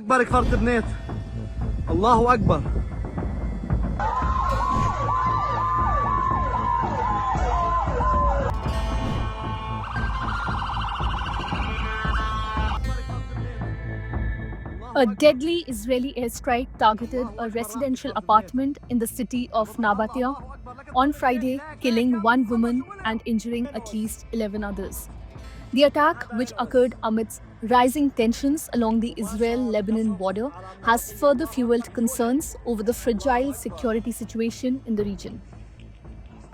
أكبر كفرت بنات. الله أكبر. A deadly Israeli airstrike targeted a residential apartment in the city of Nabatea on Friday, killing one woman and injuring at least 11 others. The attack, which occurred amidst rising tensions along the Israel-Lebanon border, has further fueled concerns over the fragile security situation in the region.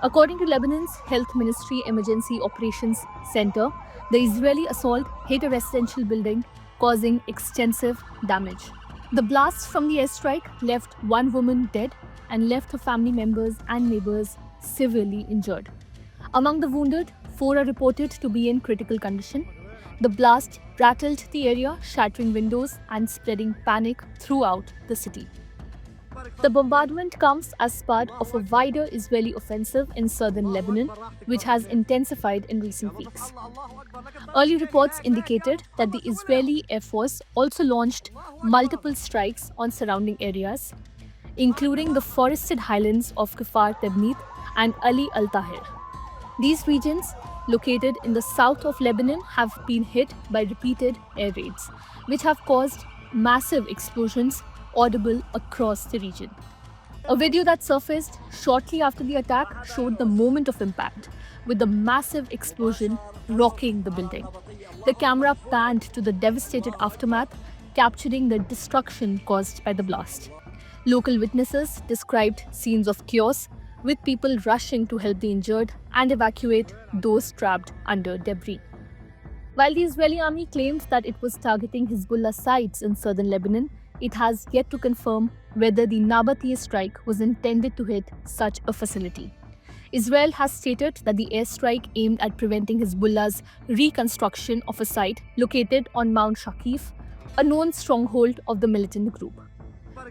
According to Lebanon's Health Ministry Emergency Operations Center, the Israeli assault hit a residential building, causing extensive damage. The blast from the airstrike left one woman dead and left her family members and neighbors severely injured. Among the wounded, 4 are reported to be in critical condition. The blast rattled the area, shattering windows and spreading panic throughout the city. The bombardment comes as part of a wider Israeli offensive in southern Lebanon, which has intensified in recent weeks. Early reports indicated that the Israeli Air Force also launched multiple strikes on surrounding areas, including the forested highlands of Kfar Tebnit and Ali Al Tahir. These regions, located in the south of Lebanon, have been hit by repeated air raids, which have caused massive explosions audible across the region. A video that surfaced shortly after the attack showed the moment of impact, with the massive explosion rocking the building. The camera panned to the devastated aftermath, capturing the destruction caused by the blast. Local witnesses described scenes of chaos, with people rushing to help the injured and evacuate those trapped under debris. While the Israeli army claimed that it was targeting Hezbollah sites in southern Lebanon, it has yet to confirm whether the Nabatea strike was intended to hit such a facility. Israel has stated that the airstrike aimed at preventing Hezbollah's reconstruction of a site located on Mount Shaqif, a known stronghold of the militant group.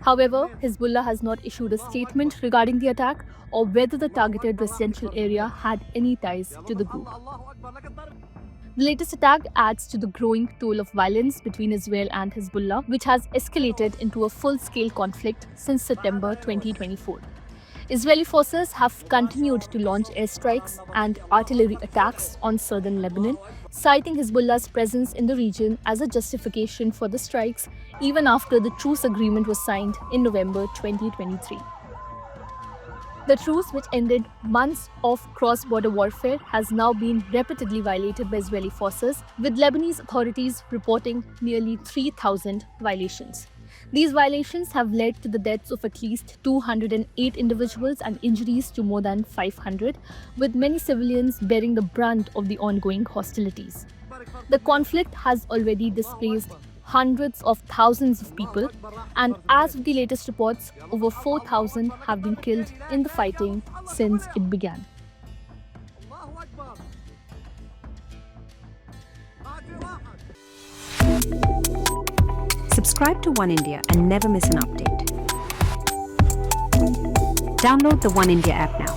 However, Hezbollah has not issued a statement regarding the attack or whether the targeted residential area had any ties to the group. The latest attack adds to the growing toll of violence between Israel and Hezbollah, which has escalated into a full-scale conflict since September 2024. Israeli forces have continued to launch airstrikes and artillery attacks on southern Lebanon, citing Hezbollah's presence in the region as a justification for the strikes, even after the truce agreement was signed in November 2023. The truce, which ended months of cross-border warfare, has now been repeatedly violated by Israeli forces, with Lebanese authorities reporting nearly 3,000 violations. These violations have led to the deaths of at least 208 individuals and injuries to more than 500, with many civilians bearing the brunt of the ongoing hostilities. The conflict has already displaced hundreds of thousands of people, and as of the latest reports, over 4,000 have been killed in the fighting since it began. Subscribe to One India and never miss an update. Download the One India app now.